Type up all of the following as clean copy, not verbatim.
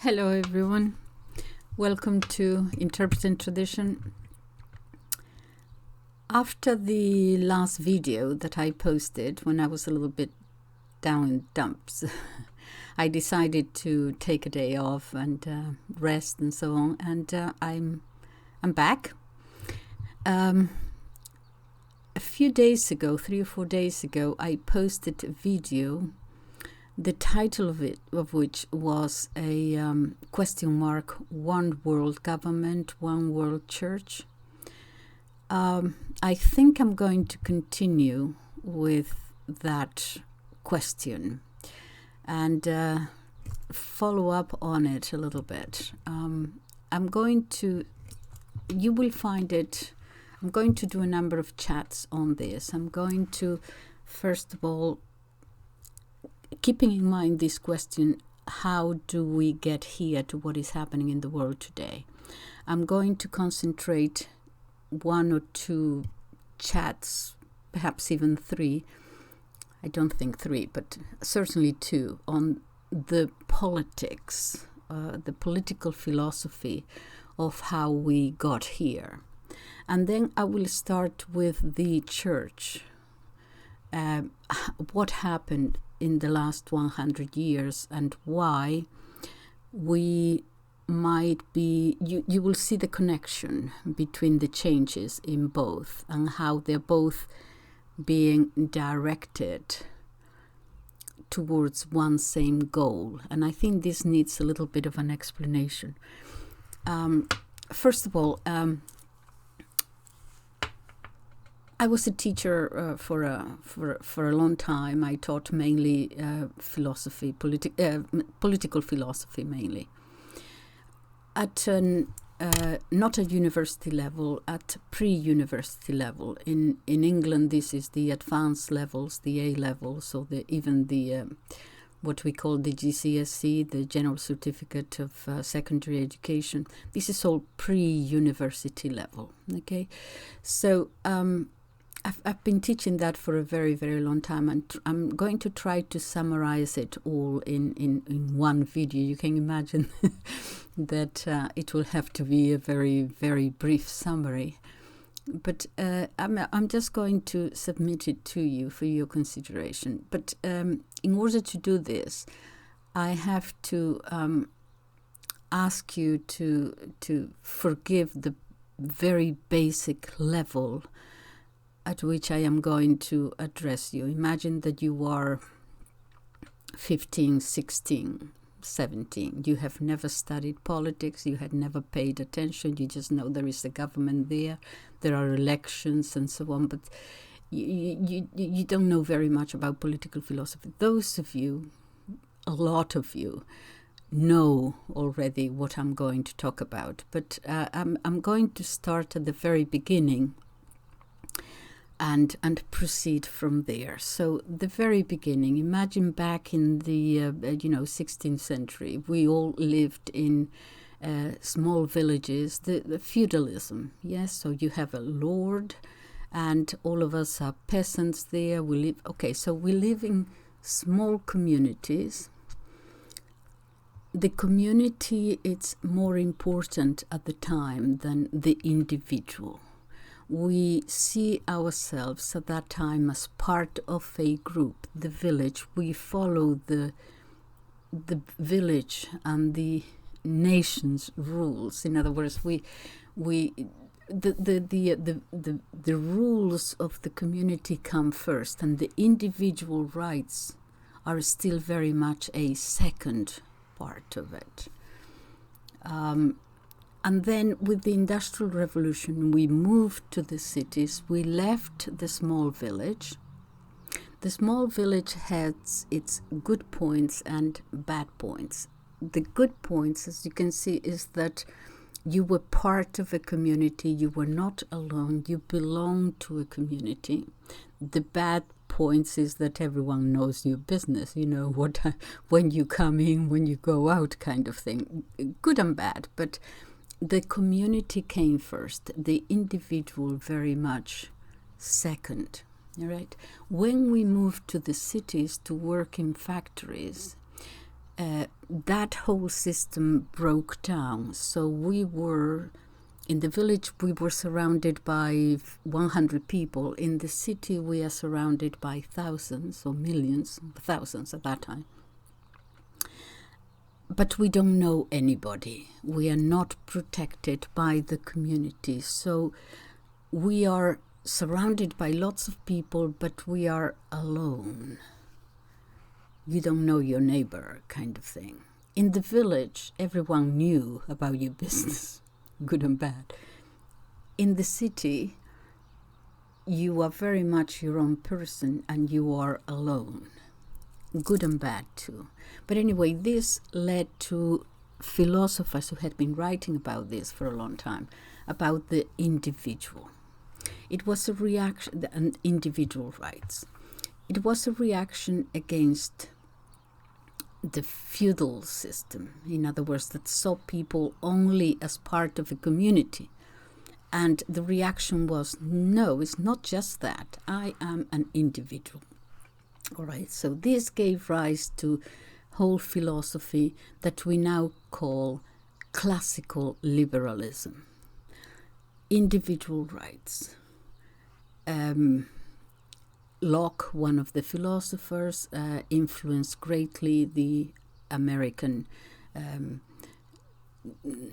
Hello everyone, welcome to Interpreting Tradition. After the last video that I posted when I was a little bit down in dumps, I decided to take a day off and rest and so on, and I'm back. A few days ago, 3 or 4 days ago, I posted a video. The title of which was a question mark, one world government, one world church. I think I'm going to continue with that question and follow up on it a little bit. You will find it, I'm going to do a number of chats on this. I'm going to, first of all, keeping in mind this question, how do we get here to what is happening in the world today? I'm going to concentrate 1 or 2 chats, perhaps even 3. I don't think 3, but certainly 2, on the politics, the political philosophy of how we got here. And then I will start with the church. What happened in the last 100 years and why we might be, you will see the connection between the changes in both and how they're both being directed towards one same goal. And I think this needs a little bit of an explanation. First of all, I was a teacher for a long time. I taught mainly philosophy, political philosophy mainly. At not at university level, at pre-university level. In England, this is the advanced levels, the A levels, so even the what we call the GCSE, the General Certificate of Secondary Education. This is all pre-university level. Okay, so. I've been teaching that for a very, very long time, and I'm going to try to summarize it all in one video. You can imagine that it will have to be a very, very brief summary. But I'm just going to submit it to you for your consideration. But in order to do this, I have to ask you to forgive the very basic level at which I am going to address you. Imagine that you are 15, 16, 17. You have never studied politics. You had never paid attention. You just know there is a government there. There are elections and so on. But you don't know very much about political philosophy. Those of you, a lot of you, know already what I'm going to talk about. But I'm going to start at the very beginning and proceed from there. So the very beginning, imagine back in the 16th century, we all lived in small villages, the feudalism. Yes, so you have a lord and all of us are peasants there. We live in small communities. The community, it's more important at the time than the individual. We see ourselves at that time as part of a group, the village. We follow the village and the nation's rules. In other words, the rules of the community come first, and the individual rights are still very much a second part of it. And then with the Industrial Revolution, we moved to the cities. We left the small village. The small village has its good points and bad points. The good points, as you can see, is that you were part of a community. You were not alone. You belonged to a community. The bad points is that everyone knows your business. You know when you come in, when you go out, kind of thing. Good and bad, but the community came first, the individual very much second. Right? When we moved to the cities to work in factories, that whole system broke down. So we were, in the village, we were surrounded by 100 people. In the city, we are surrounded by thousands or millions, thousands at that time. But we don't know anybody. We are not protected by the community. So we are surrounded by lots of people, but we are alone. You don't know your neighbor, kind of thing. In the village, everyone knew about your business, good and bad. In the city, you are very much your own person and you are alone, good and bad too. But anyway, this led to philosophers who had been writing about this for a long time, about the individual. It was a reaction, and individual rights. It was a reaction against the feudal system, in other words, that saw people only as part of a community. And the reaction was, no, it's not just that. I am an individual. All right, so this gave rise to whole philosophy that we now call classical liberalism. Individual rights. Locke, one of the philosophers, influenced greatly the American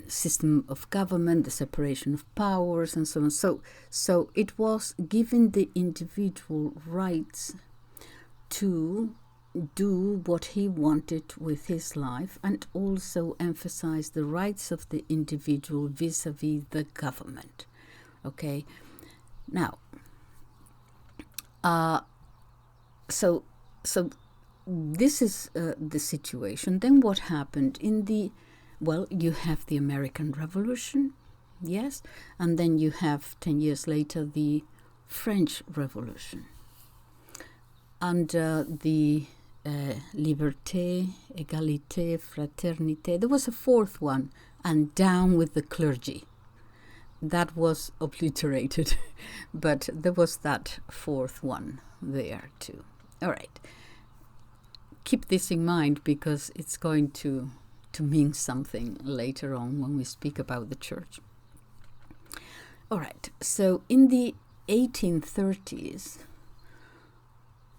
system of government, the separation of powers, and so on. So it was giving the individual rights to do what he wanted with his life, and also emphasize the rights of the individual vis-a-vis the government. Okay, now. So this is the situation. Then what happened you have the American Revolution, yes, and then you have 10 years later the French Revolution. Under the liberté, égalité, fraternité, there was a fourth one, and down with the clergy. That was obliterated, but there was that fourth one there too. All right. Keep this in mind because it's going to mean something later on when we speak about the church. All right. So in the 1830s,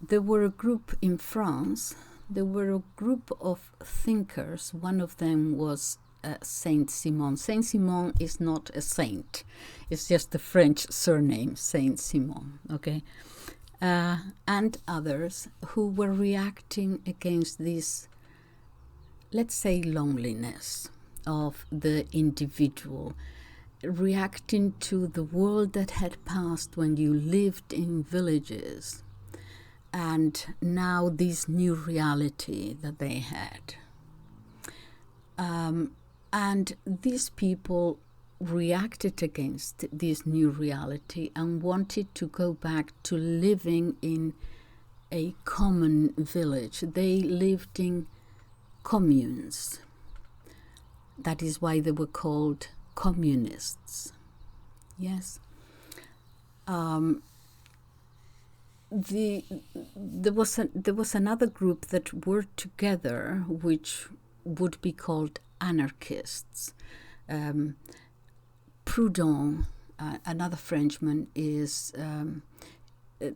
there were a group in France. There were a group of thinkers. One of them was Saint-Simon. Saint-Simon is not a saint. It's just the French surname, Saint-Simon, okay? And others who were reacting against this, let's say, loneliness of the individual, reacting to the world that had passed when you lived in villages, and now this new reality that they had. And these people reacted against this new reality and wanted to go back to living in a common village. They lived in communes. That is why they were called communists. Yes. There was another group that worked together, which would be called anarchists. Proudhon, another Frenchman, is the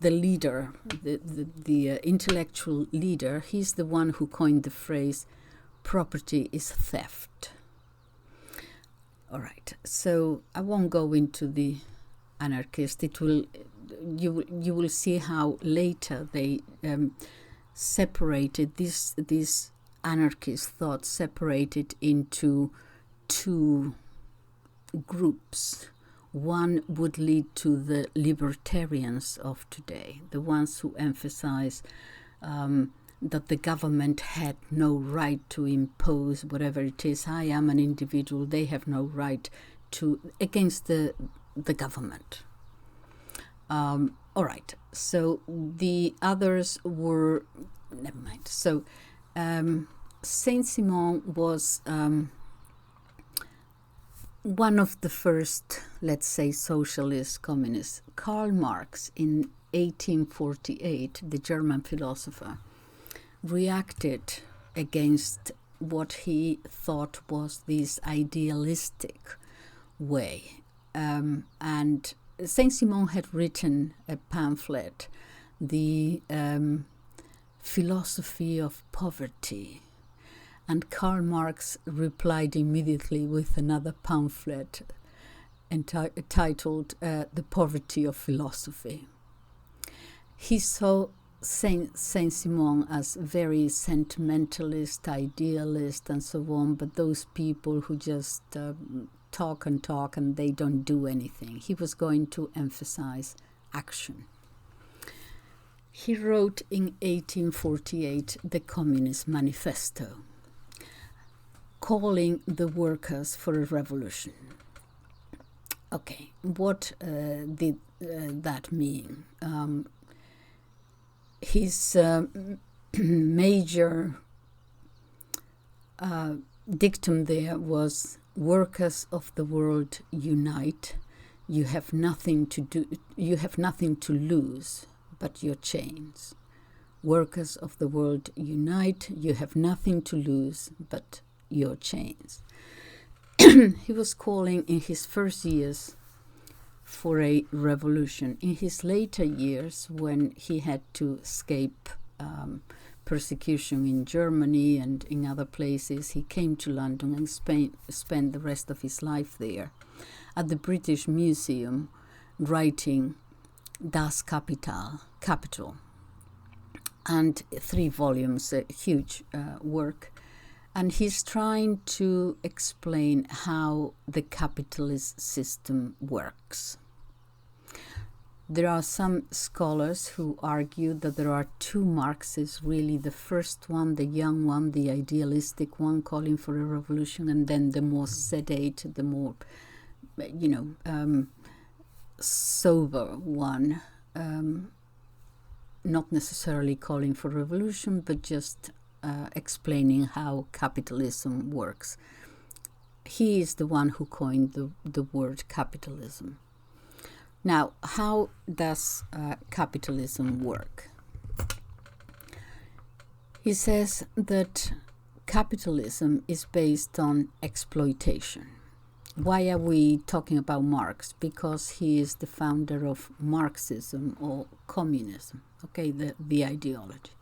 leader, the intellectual leader. He's the one who coined the phrase "property is theft." All right, so I won't go into the anarchist. You will see how later they separated this anarchist thought separated into two groups. One would lead to the libertarians of today, the ones who emphasize that the government had no right to impose whatever it is. I am an individual. They have no right to against the government. All right. So the others were never mind. So Saint-Simon was one of the first, let's say, socialist communists. Karl Marx, in 1848, the German philosopher, reacted against what he thought was this idealistic way. And Saint-Simon had written a pamphlet, The Philosophy of Poverty. And Karl Marx replied immediately with another pamphlet entitled The Poverty of Philosophy. He saw Saint-Simon as very sentimentalist, idealist, and so on, but those people who just talk and they don't do anything. He was going to emphasize action. He wrote in 1848 the Communist Manifesto, calling the workers for a revolution. Okay, what did that mean? His major dictum there was, workers of the world, unite. You have nothing to lose but your chains. Workers of the world, unite. You have nothing to lose but your chains. He was calling in his first years for a revolution. In his later years, when he had to escape persecution in Germany and in other places, he came to London and spent the rest of his life there at the British Museum, writing Das Kapital, Capital, and 3 volumes, a huge work. And he's trying to explain how the capitalist system works. There are some scholars who argue that there are 2 Marxes, really. The first one, the young one, the idealistic one, calling for a revolution, and then the more sedate, the more, sober one, not necessarily calling for revolution, but just explaining how capitalism works. He is the one who coined the word capitalism. Now, how does capitalism work? He says that capitalism is based on exploitation. Why are we talking about Marx? Because he is the founder of Marxism or communism, okay, the ideology.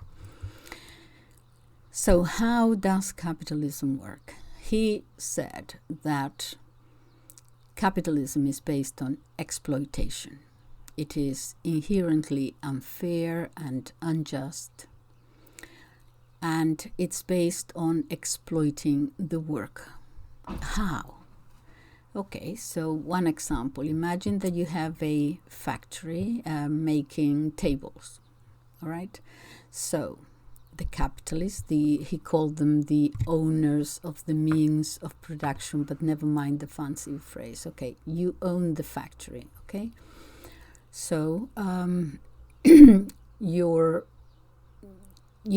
So how does capitalism work? He said that capitalism is based on exploitation. It is inherently unfair and unjust, and it's based on exploiting the worker. How? Okay, so one example. Imagine that you have a factory making tables, all right? So the capitalists, he called them the owners of the means of production, but never mind the fancy phrase. Okay, you own the factory, okay? So you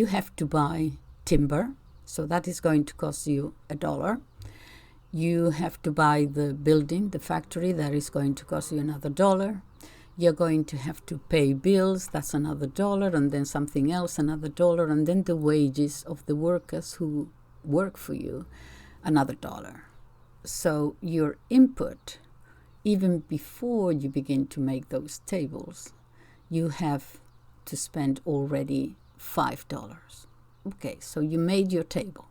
have to buy timber, so that is going to cost you $1. You have to buy the building, the factory, that is going to cost you another $1. You're going to have to pay bills, that's another $1, and then something else, another $1, and then the wages of the workers who work for you, another $1. So your input, even before you begin to make those tables, you have to spend already $5. Okay, so you made your table,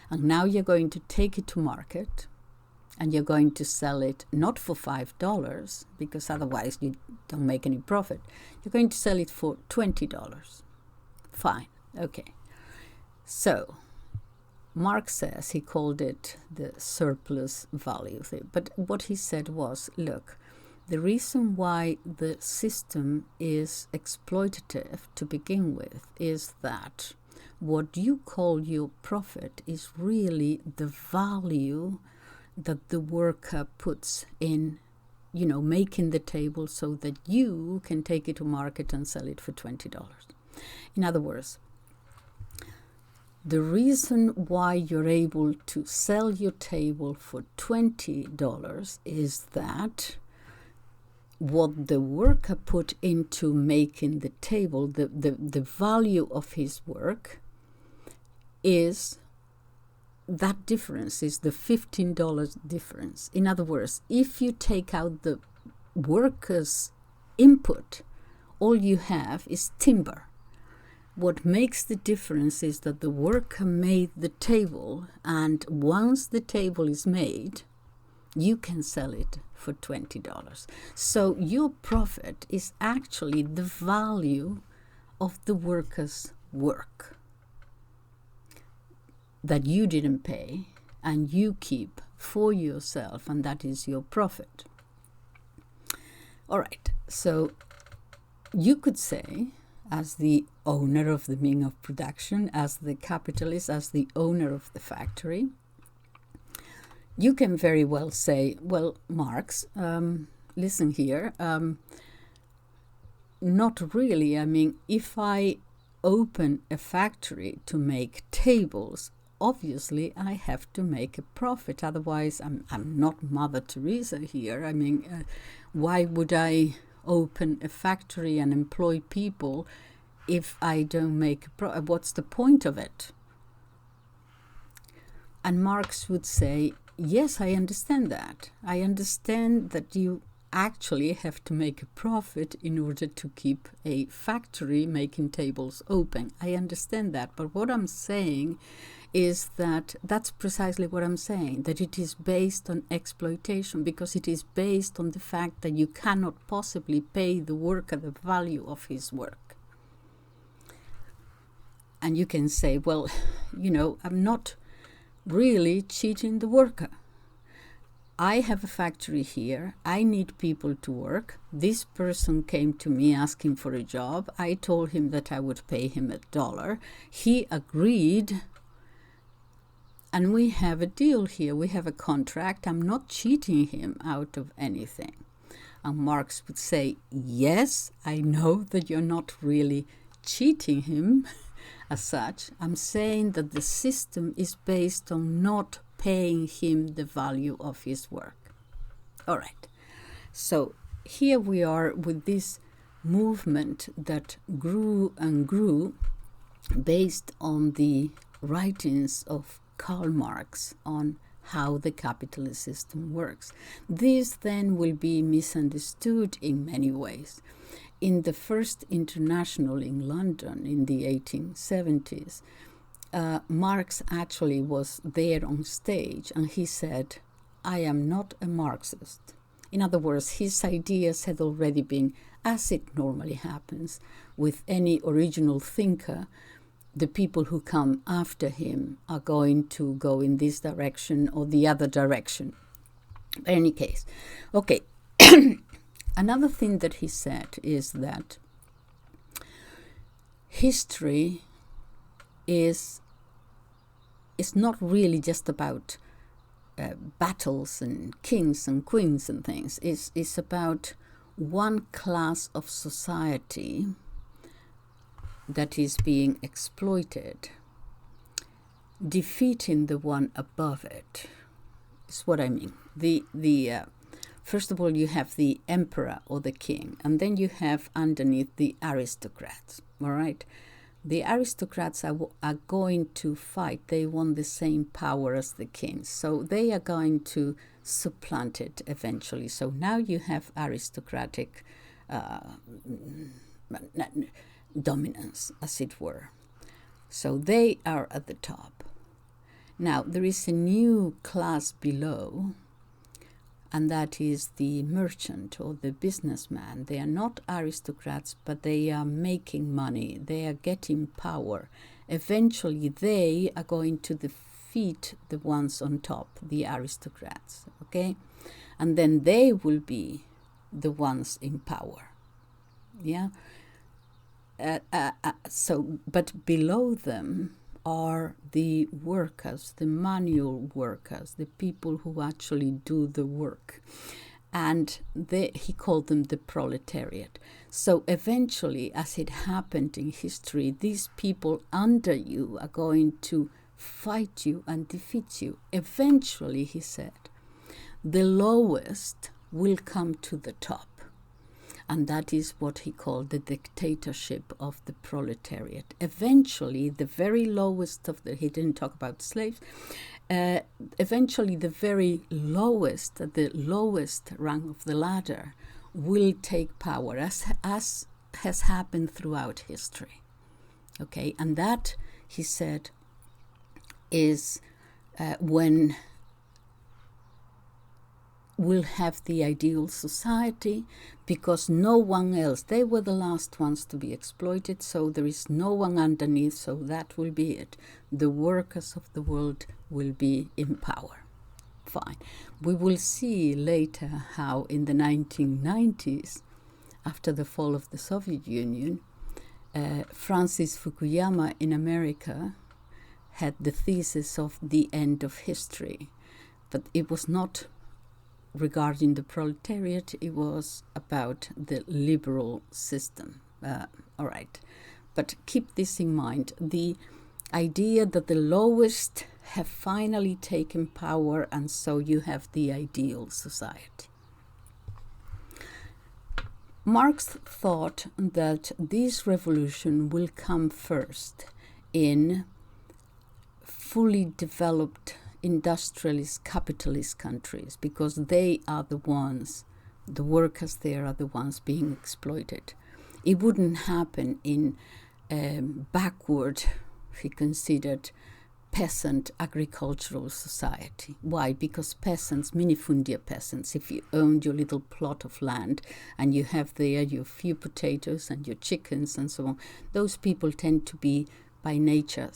and now you're going to take it to market, and you're going to sell it not for $5, because otherwise you don't make any profit. You're going to sell it for $20. Fine, okay. So Marx says, he called it the surplus value thing. But what he said was, look, the reason why the system is exploitative to begin with is that what you call your profit is really the value that the worker puts in, making the table so that you can take it to market and sell it for $20. In other words, the reason why you're able to sell your table for $20 is that what the worker put into making the table, the value of his work, is that difference, is the $15 difference. In other words, if you take out the worker's input, all you have is timber. What makes the difference is that the worker made the table, and once the table is made, you can sell it for $20. So your profit is actually the value of the worker's work that you didn't pay and you keep for yourself, and that is your profit. All right, so you could say, as the owner of the means of production, as the capitalist, as the owner of the factory, you can very well say, well, Marx, listen here, not really. I mean, if I open a factory to make tables, obviously I have to make a profit. Otherwise, I'm not Mother Teresa here. I mean, why would I open a factory and employ people if I don't make a profit? What's the point of it? And Marx would say, yes, I understand that. I understand that you actually have to make a profit in order to keep a factory making tables open. I understand that. But what I'm saying is that that's precisely what I'm saying, that it is based on exploitation, because it is based on the fact that you cannot possibly pay the worker the value of his work. And you can say, well, you know, I'm not really cheating the worker. I have a factory here. I need people to work. This person came to me asking for a job. I told him that I would pay him $1. He agreed. And we have a deal here. We have a contract. I'm not cheating him out of anything. And Marx would say, yes, I know that you're not really cheating him as such. I'm saying that the system is based on not paying him the value of his work. All right. So here we are with this movement that grew and grew based on the writings of Karl Marx on how the capitalist system works. This then will be misunderstood in many ways. In the first international in London in the 1870s, Marx actually was there on stage, and he said, I am not a Marxist. In other words, his ideas had already been, as it normally happens with any original thinker, the people who come after him are going to go in this direction or the other direction. In any case, okay. Another thing that he said is that history is not really just about battles and kings and queens and things. It's about one class of society that is being exploited, defeating the one above it. Is what I mean. First of all, you have the emperor or the king, and then you have underneath the aristocrats. All right, the aristocrats are going to fight. They want the same power as the kings, so they are going to supplant it eventually. So now you have aristocratic dominance, as it were. So they are at the top. Now there is a new class below, and that is the merchant or the businessman. They are not aristocrats, but they are making money. They are getting power. Eventually they are going to defeat the ones on top, the aristocrats, okay? And then they will be the ones in power. Yeah? But below them are the workers, the manual workers, the people who actually do the work. And he called them the proletariat. So eventually, as it happened in history, these people under you are going to fight you and defeat you. Eventually, he said, the lowest will come to the top. and that is what he called the dictatorship of the proletariat. Eventually, the very lowest of he didn't talk about slaves, eventually the very lowest, the lowest rung of the ladder will take power, as has happened throughout history. Okay, and that, he said, is when we'll have the ideal society, because no one else, they were the last ones to be exploited, so there is no one underneath, so that will be it. The workers of the world will be in power. Fine. We will see later how in the 1990s, after the fall of the Soviet Union, Francis Fukuyama in America had the thesis of the end of history, but it was not regarding the proletariat, it was about the liberal system. All right, but keep this in mind, the idea that the lowest have finally taken power, and so you have the ideal society. Marx thought that this revolution will come first in fully developed industrialist, capitalist countries, because they are the ones, the workers there are the ones being exploited. It wouldn't happen in backward, he considered, peasant agricultural society. Why? Because peasants, minifundia peasants, if you owned your little plot of land and you have there your few potatoes and your chickens and so on, those people tend to be by nature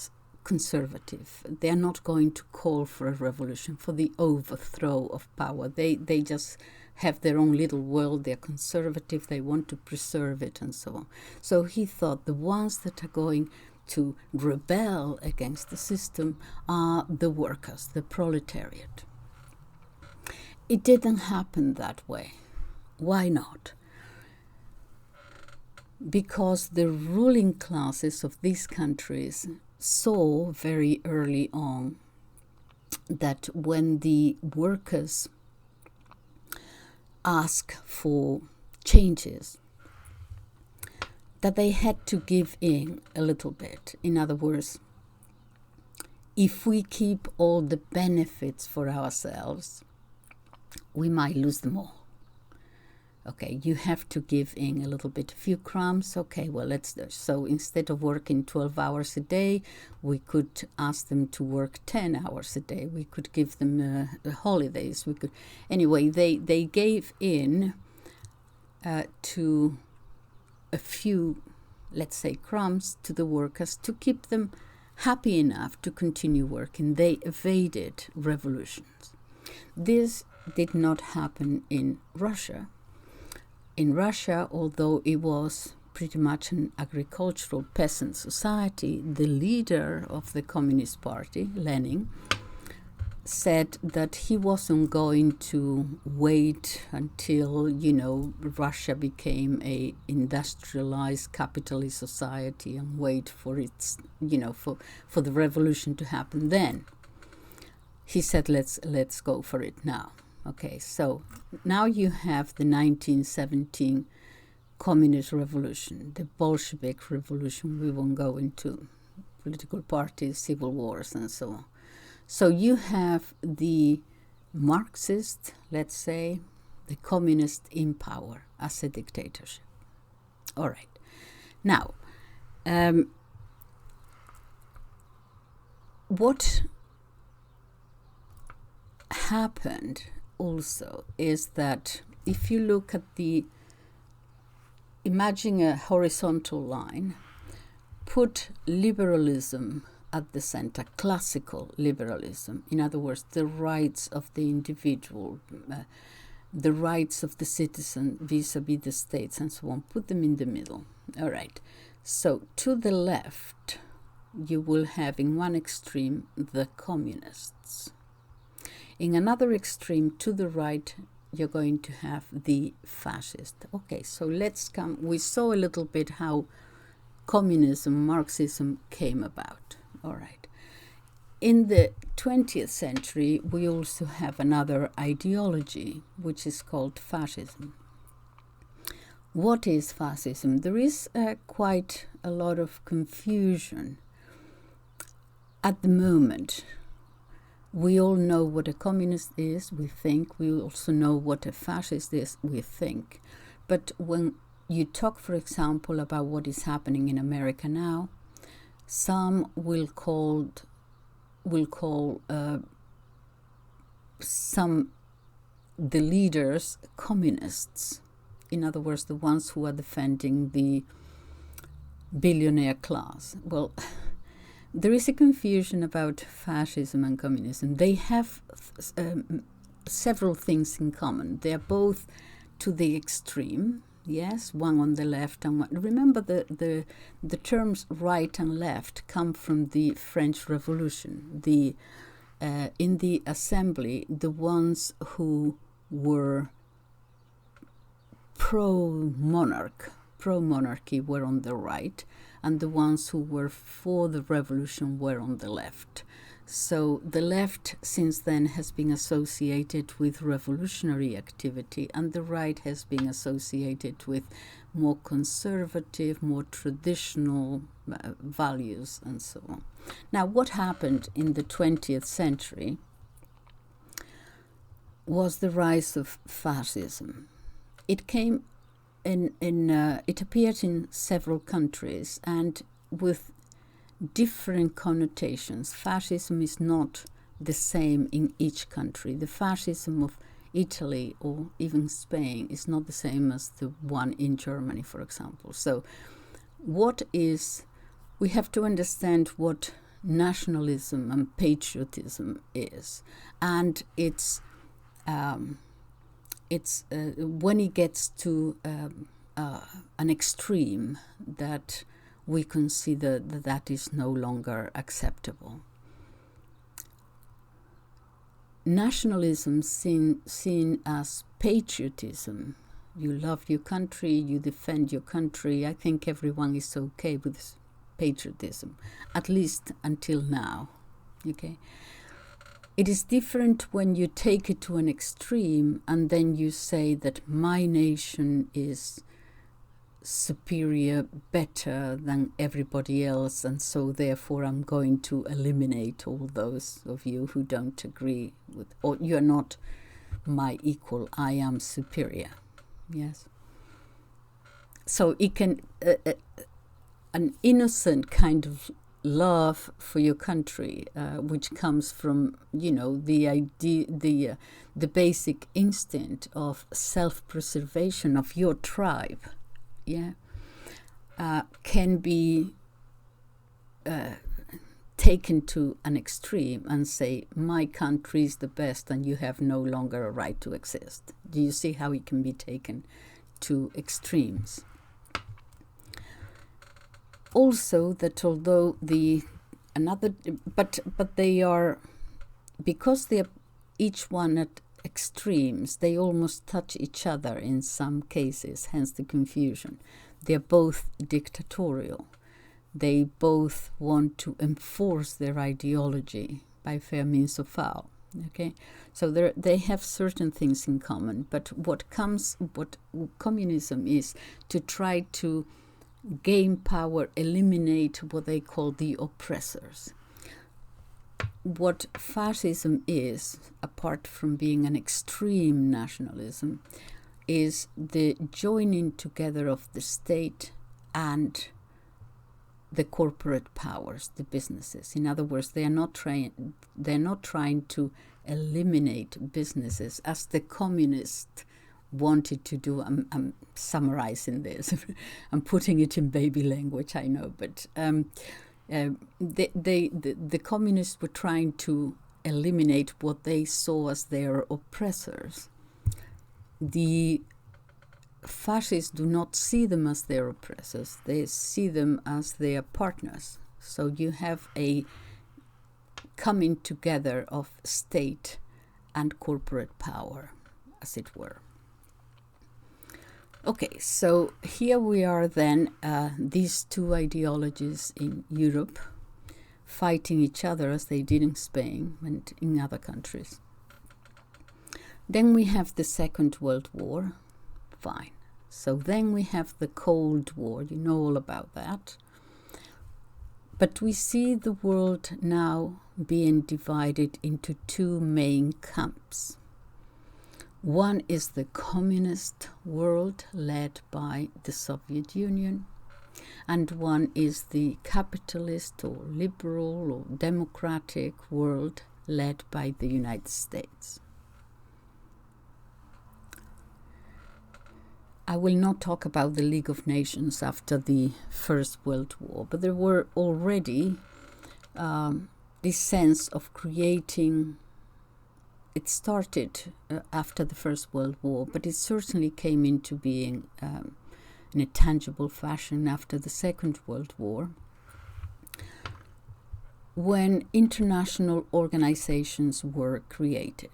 conservative. They are not going to call for a revolution, for the overthrow of power. They just have their own little world. They're conservative. They want to preserve it and so on. So he thought the ones that are going to rebel against the system are the workers, the proletariat. It didn't happen that way. Why not? Because the ruling classes of these countries saw very early on that when the workers ask for changes, that they had to give in a little bit. In other words, if we keep all the benefits for ourselves, we might lose them all. Okay, you have to give in a little bit, a few crumbs. Okay, well, let's do. So instead of working 12 hours a day, we could ask them to work 10 hours a day. We could give them holidays. We could, anyway, they gave in to a few, let's say, crumbs to the workers to keep them happy enough to continue working. They evaded revolutions. This did not happen in Russia. In Russia, although it was pretty much an agricultural peasant society, the leader of the Communist Party, Lenin, said that he wasn't going to wait until, Russia became a industrialized capitalist society and wait for its, for the revolution to happen then. He said, let's go for it now. Okay, so now you have the 1917 communist revolution, the Bolshevik revolution. We won't go into political parties, civil wars, and so on. So you have the Marxist, let's say, the communist in power as a dictatorship. All right. Now, what happened also is that if you look at imagine a horizontal line, put liberalism at the center, classical liberalism, in other words, the rights of the individual, the rights of the citizen vis-a-vis the states and so on, put them in the middle. All right. So to the left, you will have in one extreme the communists. In another extreme to the right, you're going to have the fascist. Okay, so let's come. We saw a little bit how communism, Marxism came about. All right. In the 20th century, we also have another ideology, which is called fascism. What is fascism? There is quite a lot of confusion at the moment. We all know what a communist is, we think. We also know what a fascist is, we think. But when you talk, for example, about what is happening in America now, some will call the leaders communists. In other words, the ones who are defending the billionaire class. Well, there is a confusion about fascism and communism. They have several things in common. They are both to the extreme. Yes, one on the left and one. Remember, the terms right and left come from the French Revolution. In the assembly, the ones who were pro-monarchy were on the right, and the ones who were for the revolution were on the left. So the left since then has been associated with revolutionary activity, and the right has been associated with more conservative, more traditional values and so on. Now, what happened in the 20th century was the rise of fascism. It came it appeared in several countries and with different connotations. Fascism is not the same in each country. The fascism of Italy or even Spain is not the same as the one in Germany, for example. So we have to understand what nationalism and patriotism is. And it's when it gets to an extreme that we consider that is no longer acceptable. Nationalism seen as patriotism. You love your country, you defend your country. I think everyone is okay with patriotism, at least until now. Okay. It is different when you take it to an extreme and then you say that my nation is superior, better than everybody else, and so therefore I'm going to eliminate all those of you who don't agree with, or you're not my equal, I am superior. Yes. So it can, an innocent kind of love for your country, which comes from, the idea, the basic instinct of self-preservation of your tribe, can be taken to an extreme and say, my country is the best and you have no longer a right to exist. Do you see how it can be taken to extremes? Also, that although but they are, because they are each one at extremes, they almost touch each other in some cases, hence the confusion. They are both dictatorial. They both want to enforce their ideology by fair means or foul. Okay, so they have certain things in common, but what communism is to try to gain power, eliminate what they call the oppressors. What fascism is, apart from being an extreme nationalism, is the joining together of the state and the corporate powers, the businesses. In other words, they're not trying to eliminate businesses as the communists wanted to do. I'm summarizing this. I'm putting it in baby language, I know, but the communists were trying to eliminate what they saw as their oppressors. The fascists do not see them as their oppressors. They see them as their partners. So you have a coming together of state and corporate power, as it were. Okay, so here we are then, these two ideologies in Europe fighting each other as they did in Spain and in other countries. Then we have the Second World War. Fine. So then we have the Cold War, you know all about that. But we see the world now being divided into two main camps. One is the communist world led by the Soviet Union, and one is the capitalist or liberal or democratic world led by the United States. I will not talk about the League of Nations after the First World War, but there were already this sense of creating. It started after the First World War, but it certainly came into being in a tangible fashion after the Second World War, when international organizations were created.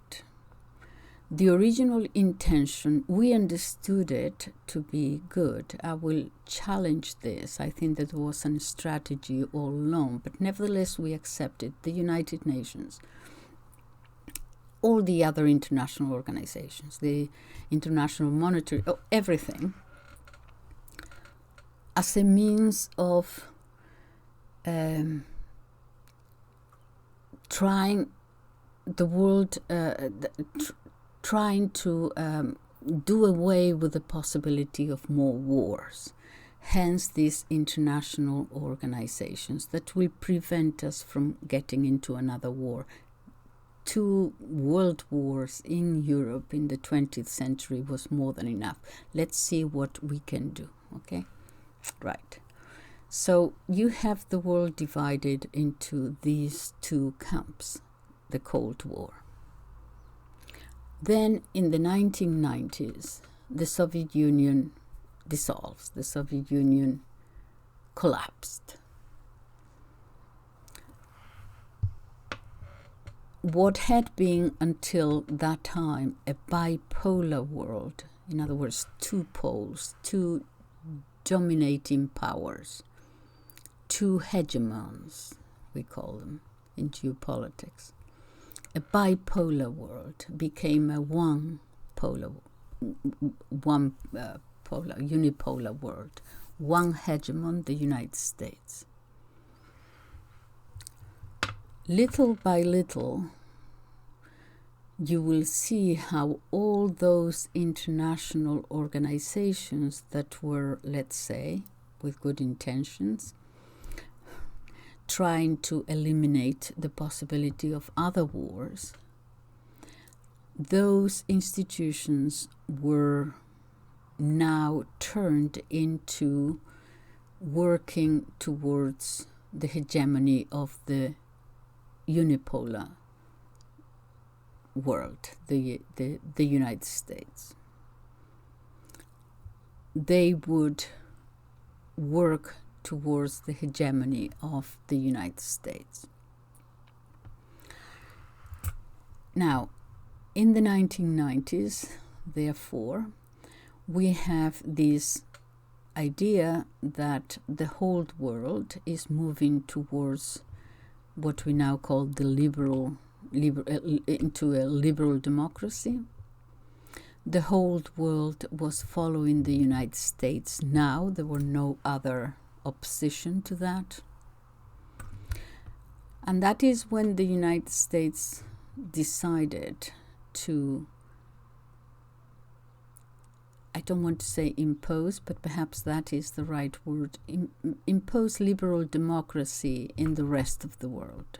The original intention, we understood it to be good. I will challenge this. I think that was a strategy all along, but nevertheless we accepted the United Nations, all the other international organizations, the International Monetary, everything, as a means of trying the world, trying to do away with the possibility of more wars. Hence these international organizations that will prevent us from getting into another war. 2 world wars in Europe in the 20th century was more than enough. Let's see what we can do, okay? Right. So you have the world divided into these 2 camps, the Cold War. Then in the 1990s, the Soviet Union dissolves. The Soviet Union collapsed. What had been until that time a bipolar world, in other words, 2 poles, 2 dominating powers, 2 hegemons, we call them in geopolitics. A bipolar world became a unipolar world. One hegemon, the United States. Little by little, you will see how all those international organizations that were, let's say, with good intentions, trying to eliminate the possibility of other wars, those institutions were now turned into working towards the hegemony of the unipolar world, the United States. They would work towards the hegemony of the United States. Now, in the 1990s, therefore, we have this idea that the whole world is moving towards what we now call the into a liberal democracy. The whole world was following the United States now. There were no other opposition to that. And that is when the United States decided to, I don't want to say impose, but perhaps that is the right word, impose liberal democracy in the rest of the world.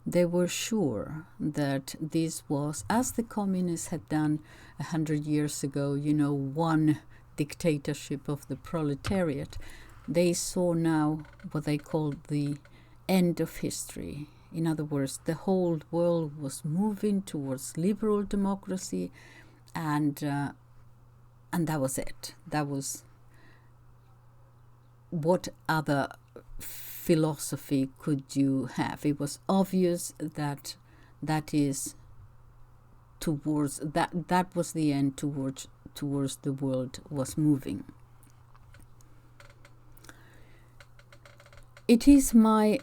They were sure that this was, as the communists had done 100 years ago, one dictatorship of the proletariat. They saw now what they called the end of history. In other words, the whole world was moving towards liberal democracy, and that was it. That was what other philosophy could you have? It was obvious that is towards that was the end towards the world was moving. It is my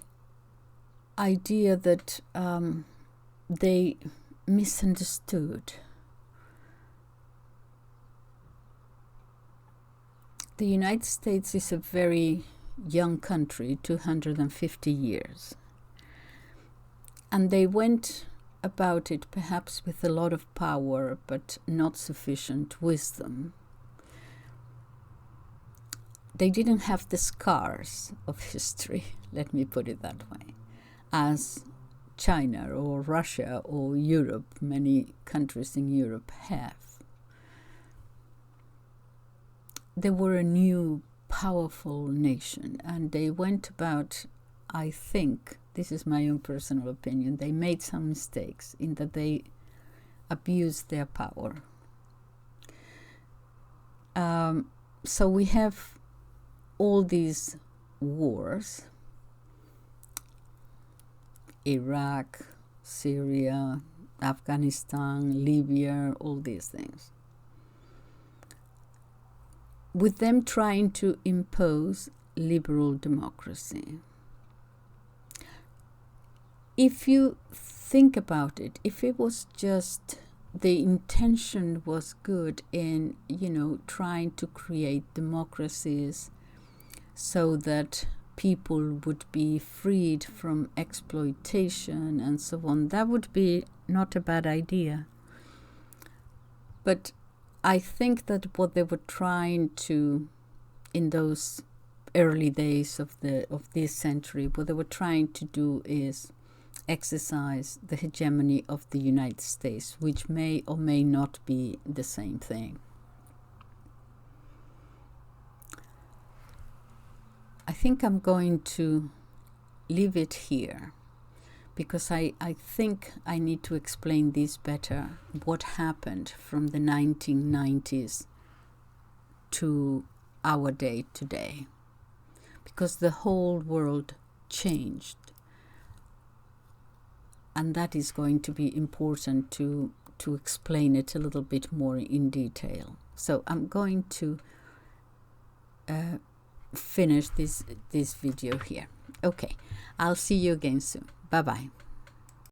idea that they misunderstood The United States is a very young country, 250 years. And they went about it perhaps with a lot of power, but not sufficient wisdom. They didn't have the scars of history, let me put it that way, as China or Russia or Europe, many countries in Europe have. They were a new, powerful nation, and they went about, I think, this is my own personal opinion, they made some mistakes in that they abused their power. So we have all these wars, Iraq, Syria, Afghanistan, Libya, all these things, with them trying to impose liberal democracy. If you think about it, if it was just the intention was good in, trying to create democracies so that people would be freed from exploitation and so on, that would be not a bad idea. But I think that what they were trying to, in those early days of this century, what they were trying to do is exercise the hegemony of the United States, which may or may not be the same thing. I think I'm going to leave it here because I think I need to explain this better, what happened from the 1990s to our day today, because the whole world changed. And that is going to be important to explain it a little bit more in detail. So I'm going to finish this video here. Okay, I'll see you again soon. Bye-bye.